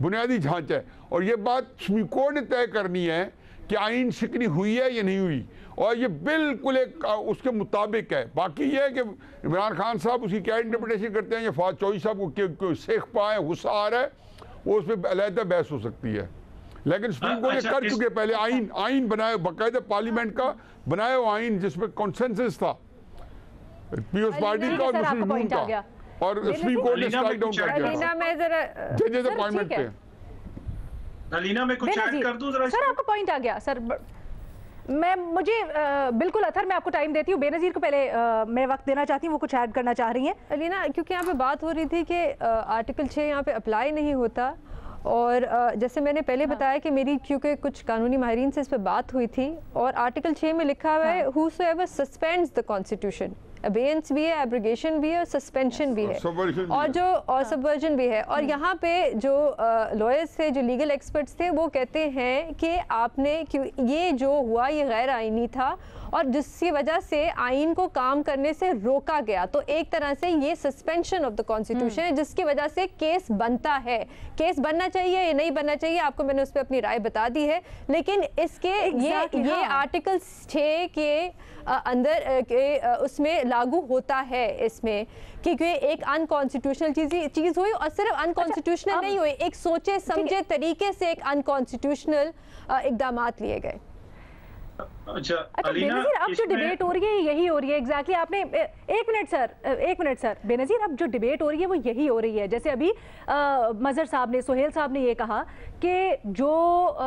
बुनियादी ढांचा है। और ये बात सुप्रीम कोर्ट ने तय करनी है कि आइन शिकनी हुई है या नहीं हुई, और ये बिल्कुल एक उसके मुताबिक है। बाकी ये है कि इमरान खान साहब उसकी क्या इंटरप्रिटेशन करते हैं या फवाद चौधरी साहब को सेख पाए, गुस्सा आ रहा है, वो उस पर अलहदा बहस हो सकती है। लेकिन सुप्रीम कोर्ट ये कर चुके, पहले आइन बनाए, बाकायदा पार्लियामेंट का बनाया हुआ आइन जिसमें कॉन्सेंसस था पीपल्स पार्टी का और मुस्लिम लीग का, और सुप्रीम कोर्ट ने स्ट्राइक डाउन कर दिया जजेस अपॉइंटमेंट पे। अलीना मैं कुछ ऐड कर दूं जरा? सर आपका पॉइंट आ गया सर। मुझे बिल्कुल अथर, मैं आपको टाइम देती हूँ। बेनज़ीर को पहले मैं वक्त देना चाहती हूँ, वो कुछ ऐड करना चाह रही हैं। अलीना, क्योंकि यहाँ पे बात हो रही थी कि आर्टिकल 6 यहाँ पे अप्लाई नहीं होता, और जैसे मैंने पहले बताया कि मेरी क्योंकि कुछ कानूनी माहिरीन से इस पर बात हुई थी, और आर्टिकल 6 में लिखा हुआ है whosoever suspends the constitution, abeyance भी है, एब्रिगेशन भी है और सस्पेंशन भी है, और सबवर्जन भी है। और यहाँ पे जो लॉयर्स थे, जो लीगल एक्सपर्ट्स थे, वो कहते हैं कि आपने ये जो हुआ ये गैर आइनी था और जिसकी वजह से आइन को काम करने से रोका गया। तो एक तरह से ये सस्पेंशन ऑफ द कॉन्स्टिट्यूशन है, जिसकी वजह से केस बनता है। केस बनना चाहिए या नहीं बनना चाहिए, आपको मैंने उस पर अपनी राय बता दी है, लेकिन इसके ये आर्टिकल 6 के अंदर के उसमें लागू होता है इसमें, क्योंकि एक अनकॉन्स्टिट्यूशनल चीज हुई, और सिर्फ अनकॉन्स्टिट्यूशनल नहीं हुई, एक सोचे समझे तरीके से एक अनकॉन्स्टिट्यूशनल इकदामात लिए गए। अच्छा बेनज़ीर, अब जो डिबेट हो रही है यही हो रही है एग्जैक्टली। आपने एक मिनट सर बेनज़ीर, अब जो डिबेट हो रही है वो यही हो रही है। जैसे अभी मजहर साहब ने, सोहेल साहब ने ये कहा कि जो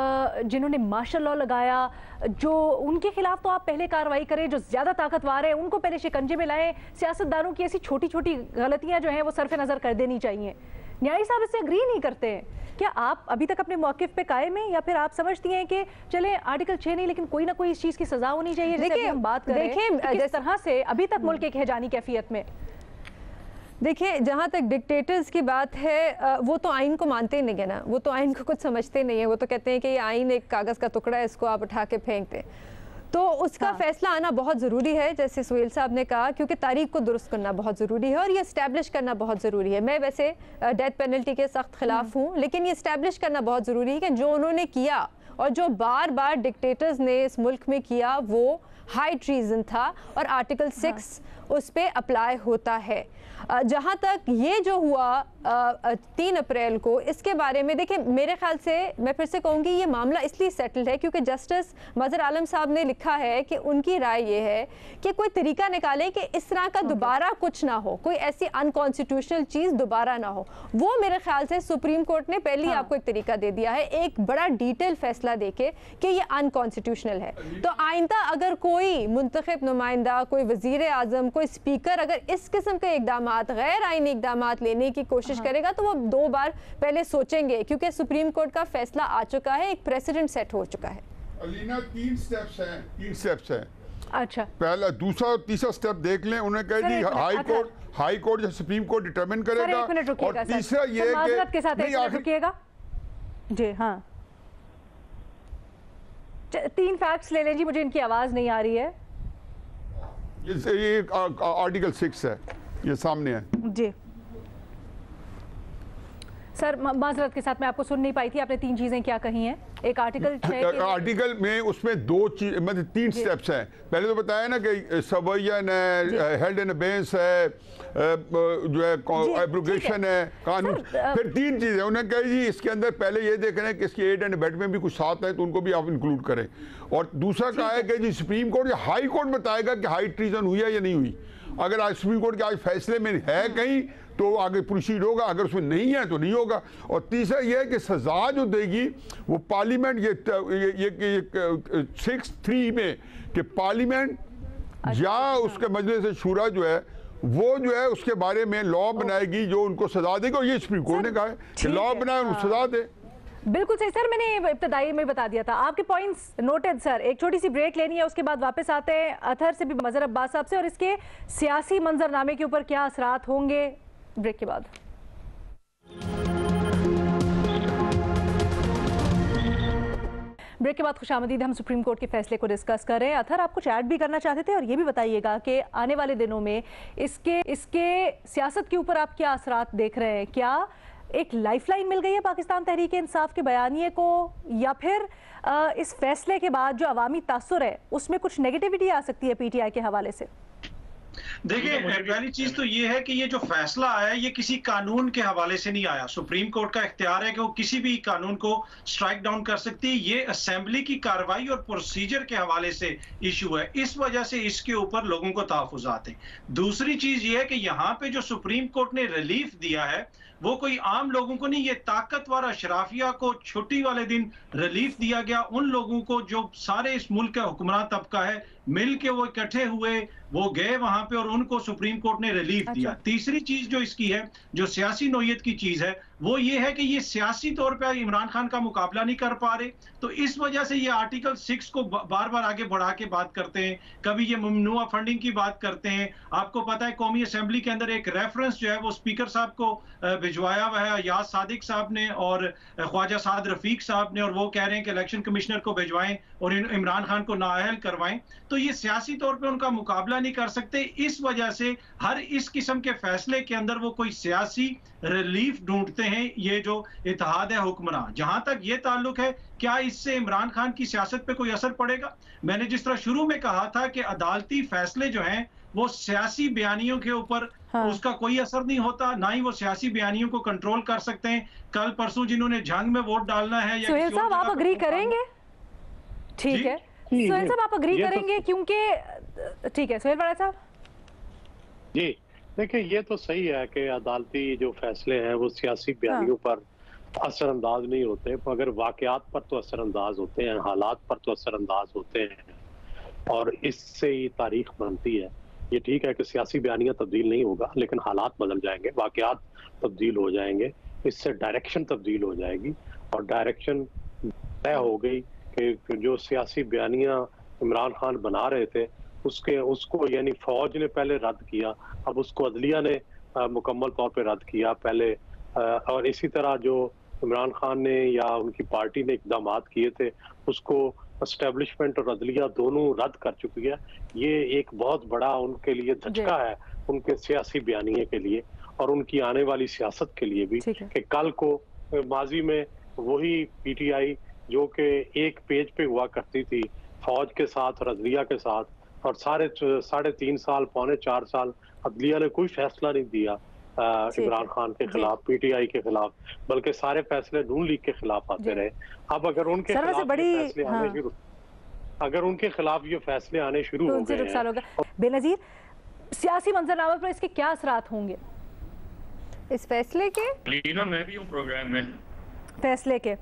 जिन्होंने मार्शल लॉ लगाया, जो उनके खिलाफ तो आप पहले कार्रवाई करें, जो ज़्यादा ताकतवर है उनको पहले शिकंजे में लाएं, सियासतदानों की ऐसी छोटी छोटी गलतियां जो हैं वो सरफ नज़र कर देनी चाहिए। न्यायी साहब इससे अग्री नहीं करते हैं क्या? आप अभी तक अपने मौक़िफ़ पे कायम हैं, या फिर आप समझती हैं कि चले आर्टिकल 6 नहीं, लेकिन कोई ना कोई इस चीज़ की सज़ा होनी चाहिए? देखिए हम बात करें किस तरह से अभी तक मुल्क एक हैजानी कैफियत में। देखिए, जहाँ तक डिक्टेटर्स की बात है, वो तो आइन को मानते ही नहीं है ना, वो तो आइन को कुछ समझते नहीं है। वो तो कहते हैं कि ये आइन एक कागज़ का टुकड़ा है, इसको आप उठा के फेंक दें। तो उसका फैसला आना बहुत ज़रूरी है, जैसे सुहेल साहब ने कहा, क्योंकि तारीख को दुरुस्त करना बहुत ज़रूरी है और ये इस्टेब्लिश करना बहुत ज़रूरी है। मैं वैसे डेथ पेनल्टी के सख्त खिलाफ हूँ, लेकिन ये इस्टेब्लिश करना बहुत ज़रूरी है कि जो उन्होंने किया और जो बार बार डिक्टेटर्स ने इस मुल्क में किया वो हाई ट्रीजन था और आर्टिकल 6 उस पर अप्लाई होता है। जहाँ तक ये जो हुआ 3 अप्रैल को, इसके बारे में देखिए, मेरे ख्याल से मैं फिर से कहूँगी ये मामला इसलिए सेटल्ड है क्योंकि जस्टिस मज़हर आलम साहब ने लिखा है कि उनकी राय ये है कि कोई तरीका निकाले कि इस तरह का दोबारा कुछ ना हो, कोई ऐसी अनकॉन्स्टिट्यूशनल चीज़ दोबारा ना हो। वो मेरे ख्याल से सुप्रीम कोर्ट ने पहले ही आपको एक तरीका दे दिया है, एक बड़ा डिटेल फैसला देके कि ये अनकॉन्स्टिट्यूशनल है। तो आइंदा अगर कोई मुंतखब नुमाइंदा, कोई वज़ीर आज़म, कोई स्पीकर अगर इस किस्म के इक़दाम, गैर आईनी इक़दाम लेने की कोशिश करेगा तो वो 2 बार पहले सोचेंगे, क्योंकि सुप्रीम कोर्ट का फैसला आ चुका है, एक प्रेसिडेंट सेट हो चुका है। अलीना 3 स्टेप्स हैं। अच्छा, पहला, दूसरा और तीसरा स्टेप देख लें। उन्होंने कहा जी हाई कोर्ट या सुप्रीम कोर्ट डिटरमिन करेगा। और तीसरा ये माज़रत के साथ रुकिएगा जी। हाँ, 3 फैक्ट्स ले लें जी, मुझे इनकी आवाज़ नहीं आ रही है। ये आर्टिकल 6 है, ये सामने है जी। सर माजरत के साथ मैं आपको सुन नहीं पाई थी, आपने 3 चीजें क्या कही हैं? एक आर्टिकल में उसमें 2 चीज, मतलब 3 स्टेप्स हैं। पहले तो बताया ना कि सबवेयन है, हेल्ड एंड अबेंस है, जो है एब्रोगेशन है, कानून। फिर 3 चीज़ें उन्होंने कही जी, इसके अंदर पहले ये देख रहे हैं कि इसके एड एंड बेड में भी कुछ साथ है तो उनको भी आप इंक्लूड करें। और दूसरा कहा है कि जी सुप्रीम कोर्ट या हाई कोर्ट बताएगा कि हाई ट्रीजन हुई है या नहीं हुई। अगर आज सुप्रीम कोर्ट के आज फैसले में है कहीं तो आगे प्रोसीड होगा, अगर उसमें नहीं है तो नहीं होगा। और तीसरा यह है कि सजा जो देगी वो पार्लियामेंट, ये 6(3) में कि पार्लियामेंट या उसके मजलिस शूरा जो है वो जो है उसके बारे में लॉ बनाएगी जो उनको सजा देगा। और ये सुप्रीम कोर्ट ने कहा है कि लॉ बनाए और सजा दे। बिल्कुल सही सर, मैंने इब्तदाई में बता दिया था। आपके पॉइंट्स नोटेड सर। एक छोटी सी ब्रेक लेनी है, उसके बाद वापस आते हैं अतहर से भी, मज़हर अब्बास साहब से, और इसके सियासी मंजरनामे के ऊपर क्या असरात होंगे ब्रेक के बाद। ब्रेक के बाद खुशामदीद। हम सुप्रीम कोर्ट के फैसले को डिस्कस कर रहे हैं। अतहर, आप कुछ ऐड भी करना चाहते थे और ये भी बताइएगा कि आने वाले दिनों में इसके सियासत के ऊपर आप क्या असरात देख रहे हैं? क्या एक लाइफलाइन मिल गई है पाकिस्तान तहरीक इंसाफ के बयानिए को, या फिर इस फैसले के बाद जो अवामी तासुर है उसमें कुछ नेगेटिविटी आ सकती है पीटीआई के हवाले से? देखिए, पहली चीज तो ये है कि ये जो फैसला आया ये किसी कानून के हवाले से नहीं आया। सुप्रीम कोर्ट का इख्तियार है कि वो किसी भी कानून को स्ट्राइक डाउन कर सकती है। ये असेंबली की कार्रवाई और प्रोसीजर के हवाले से इशू है, इस वजह से इसके ऊपर लोगों को तहफ़्फ़ुज़ात हैं। दूसरी चीज ये है कि यहाँ पे जो सुप्रीम कोर्ट ने रिलीफ दिया है वो कोई आम लोगों को नहीं, ये ताकतवर अशराफिया को छुट्टी वाले दिन रिलीफ दिया गया। उन लोगों को जो सारे इस मुल्क का हुक्मरान तबका है मिल के वो इकट्ठे हुए, वो गए वहां पे और उनको सुप्रीम कोर्ट ने रिलीफ दिया। तीसरी चीज जो इसकी है, जो सियासी नौयत की चीज है, वो ये है कि ये सियासी तौर पर इमरान खान का मुकाबला नहीं कर पा रहे, तो इस वजह से ये आर्टिकल 6 को बार बार आगे बढ़ा के बात करते हैं। कभी ये ममनुआ फंडिंग की बात करते हैं। आपको पता है कौमी असेंबली के अंदर एक रेफरेंस जो है वो स्पीकर साहब को भिजवाया हुआ है, याद सादिक साहब ने और ख्वाजा साद रफीक साहब ने, और वो कह रहे हैं कि इलेक्शन कमिश्नर को भिजवाएं और इमरान खान को नाअहल करवाएं। तो ये सियासी तौर पे उनका मुकाबला नहीं कर सकते। इस वजह से हर इस किस्म के फैसले के अंदर वो कोई सियासी रिलीफ ढूंढते हैं, ये जो इत्तेहाद है हुक्मरान। जहां तक ये ताल्लुक है, क्या इससे इमरान खान की सियासत पे कोई असर पड़ेगा? मैंने जिस तरह शुरू में कहा था कि अदालती फैसले जो हैं वो सियासी बयानियों के ऊपर उसका कोई असर नहीं होता, ना ही वो सियासी बयानियों को कंट्रोल कर सकते हैं। कल परसों जिन्होंने जंग में वोट डालना है, या सुहेल साहब आप अग्री करेंगे? ठीक है सुहेल साहब, आप अग्री करेंगे? क्योंकि ठीक है सुहेल साहब जी, देखिए ये तो सही है कि अदालती जो फैसले हैं वो सियासी बयानियों पर असरअंदाज नहीं होते, मगर वाकयात पर तो असरअंदाज होते हैं, हालात पर तो असरअंदाज होते हैं, और इससे ही तारीख बनती है। ये ठीक है कि सियासी बयानियां तब्दील नहीं होगा, लेकिन हालात बदल जाएंगे, वाकयात तब्दील हो जाएंगे, इससे डायरेक्शन तब्दील हो जाएगी। और डायरेक्शन तय हो गई कि जो सियासी बयानियां इमरान खान बना रहे थे उसको यानी फौज ने पहले रद्द किया, अब उसको अदलिया ने मुकम्मल तौर पे रद्द किया पहले, और इसी तरह जो इमरान खान ने या उनकी पार्टी ने इकदाम किए थे उसको एस्टेब्लिशमेंट और अदलिया दोनों रद्द कर चुकी है। ये एक बहुत बड़ा उनके लिए धचका है, उनके सियासी बयानिए के लिए और उनकी आने वाली सियासत के लिए भी, कि कल को माजी में वही पीटीआई जो कि एक पेज पे हुआ करती थी फौज के साथ और अदलिया के साथ, और 3.5 साल पौने 4 साल अदलिया ने कोई फैसला नहीं दिया इमरान खान के खिलाफ, पीटीआई के खिलाफ, बल्कि सारे फैसले नून लीग के खिलाफ आते रहे। अब अगर उनके खिलाफ फैसले आने शुरू, अगर उनके खिलाफ ये फैसले आने शुरू हो गए हैं, बेनजीर सियासी मंजरनामे पर इसके क्या असरात होंगे इस फैसले के? लीना मैं भी हूँ प्रोग्राम में फैसले के।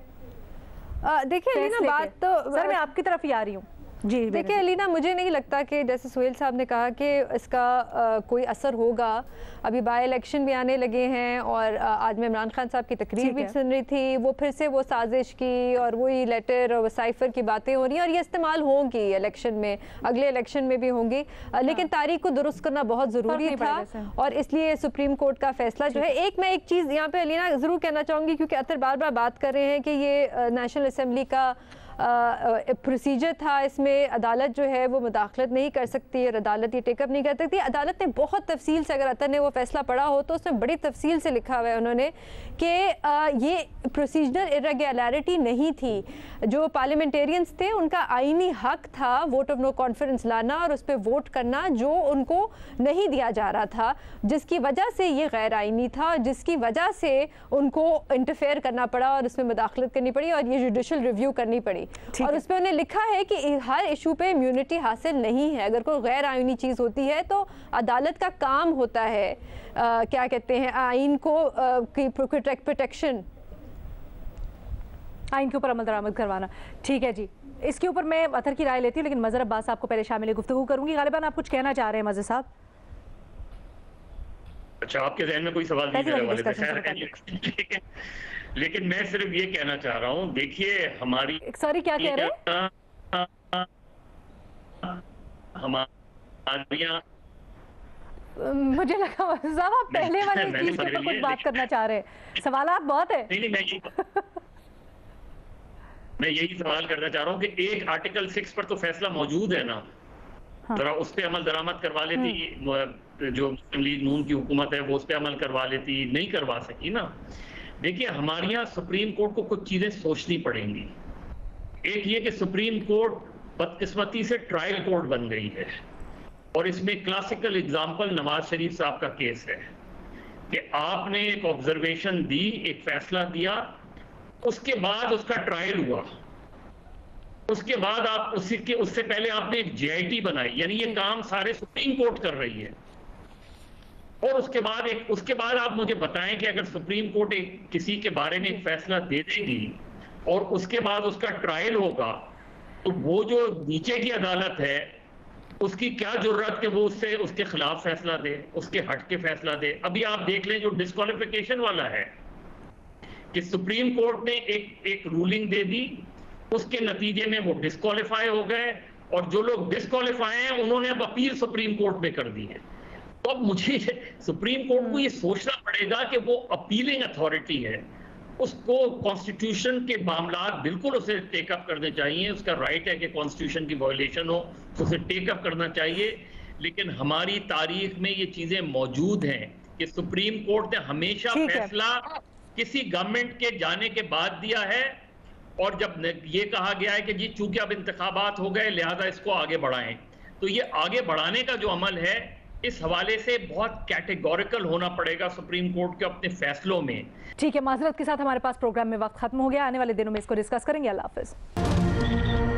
देखिए अलीना, बात तो सर मैं आपकी तरफ ही आ रही हूँ। जी देखिए अलीना, मुझे नहीं लगता कि जैसे सुहेल साहब ने कहा कि इसका कोई असर होगा। अभी बाई इलेक्शन भी आने लगे हैं और आज मैं इमरान खान साहब की तकरीर भी सुन रही थी, वो फिर से वो साजिश की और वही लेटर और साइफर की बातें हो रही हैं और ये इस्तेमाल होंगी इलेक्शन में, अगले इलेक्शन में भी होंगी, लेकिन तारीख को दुरुस्त करना बहुत ज़रूरी था और इसलिए सुप्रीम कोर्ट का फैसला जो है। मैं एक चीज़ यहाँ पे अलीना ज़रूर कहना चाहूँगी, क्योंकि अतर बार बार बात कर रहे हैं कि ये नेशनल असम्बली का प्रोसीजर था, इसमें अदालत जो है वो मुदाखलत नहीं कर सकती और अदालत ये टेकअप नहीं कर सकती। अदालत ने बहुत तफसील से, अगर अतर ने वो फैसला पढ़ा हो तो उसमें बड़ी तफसील से लिखा हुआ है उन्होंने कि ये प्रोसीजरल इरेगुलरिटी नहीं थी। जो पार्लियामेंटेरियंस थे उनका आईनी हक था वोट ऑफ नो कॉन्फिडेंस लाना और उस पर वोट करना, जो उनको नहीं दिया जा रहा था, जिसकी वजह से ये गैर आईनी था और जिसकी वजह से उनको इंटरफेयर करना पड़ा और उसमें मुदाखलत करनी पड़ी और ये जुडिशल रिव्यू करनी पड़ी। और उस पर उन्हें लिखा है कि हर इशू पे इम्यूनिटी हासिल नहीं है। अगर कोई गैर आईनी चीज़ होती है तो अदालत का काम होता है क्या कहते हैं आइन को की प्रोटेक्शन, आइन के ऊपर अमल दरामद करवाना। ठीक है जी, इसके ऊपर मैं अतर की राय लेती हूँ, लेकिन मज़हर अब्बास साहब को पहले शामिल गुफ्तगू करूंगी। गालिबान आप कुछ कहना चाह रहे हैं मज़हर साहब? अच्छा, आपके ज़हन में कोई सवाल नहीं मेरे वाले, लेकिन मैं सिर्फ ये कहना चाह रहा हूँ, देखिए हमारी, सॉरी क्या कह रहे हैं? हमारे यहाँ मुझे लगा साहब आप पहले वाली चीज के ऊपर कुछ बात करना चाह रहे हैं। सवालात बहुत है। नहीं, मैं यही सवाल करना चाह रहा हूँ कि एक आर्टिकल 6 पर तो फैसला मौजूद है ना, जरा उस पर अमल दरामद करवा लेती, जो मुस्लिम लीग नून की हुकूमत है वो उस पर अमल करवा लेती, नहीं करवा सकी ना। देखिए हमारे यहाँ सुप्रीम कोर्ट को कुछ चीजें सोचनी पड़ेंगी। एक ये कि सुप्रीम कोर्ट बदकिस्मती से ट्रायल कोर्ट बन गई है और इसमें क्लासिकल एग्जाम्पल नवाज शरीफ साहब का केस है कि आपने एक ऑब्जर्वेशन दी, एक फैसला दिया, उसके बाद उसका ट्रायल हुआ, उसके बाद आप उससे पहले आपने एक JIT बनाई, यानी ये काम सारे सुप्रीम कोर्ट कर रही है। और उसके बाद आप मुझे बताएं कि अगर सुप्रीम कोर्ट किसी के बारे में एक फैसला दे देगी और उसके बाद उसका ट्रायल होगा, तो वो जो नीचे की अदालत है उसकी क्या जरूरत कि वो उसके खिलाफ फैसला दे, उसके हट के फैसला दे। अभी आप देख लें जो डिस्क्वालिफिकेशन वाला है कि सुप्रीम कोर्ट ने एक रूलिंग दे दी, उसके नतीजे में वो डिस्क्वालीफाई हो गए और जो लोग डिस्क्वालीफाई हैं उन्होंने अब अपील सुप्रीम कोर्ट में कर दी है। तो अब मुझे सुप्रीम कोर्ट को ये सोचना पड़ेगा कि वो अपीलिंग अथॉरिटी है, उसको कॉन्स्टिट्यूशन के मामला बिल्कुल उसे टेकअप करने चाहिए, उसका राइट है कि कॉन्स्टिट्यूशन की वायलेशन हो तो उसे टेकअप करना चाहिए। लेकिन हमारी तारीख में ये चीजें मौजूद हैं कि सुप्रीम कोर्ट ने हमेशा फैसला किसी गवर्नमेंट के जाने के बाद दिया है और जब ये कहा गया है कि जी चूंकि अब इंतखाबात हो गए लिहाजा इसको आगे बढ़ाएं, तो ये आगे बढ़ाने का जो अमल है इस हवाले से बहुत कैटेगोरिकल होना पड़ेगा सुप्रीम कोर्ट के अपने फैसलों में। ठीक है, माजरत के साथ हमारे पास प्रोग्राम में वक्त खत्म हो गया, आने वाले दिनों में इसको डिस्कस करेंगे। अल्लाह हाफिज।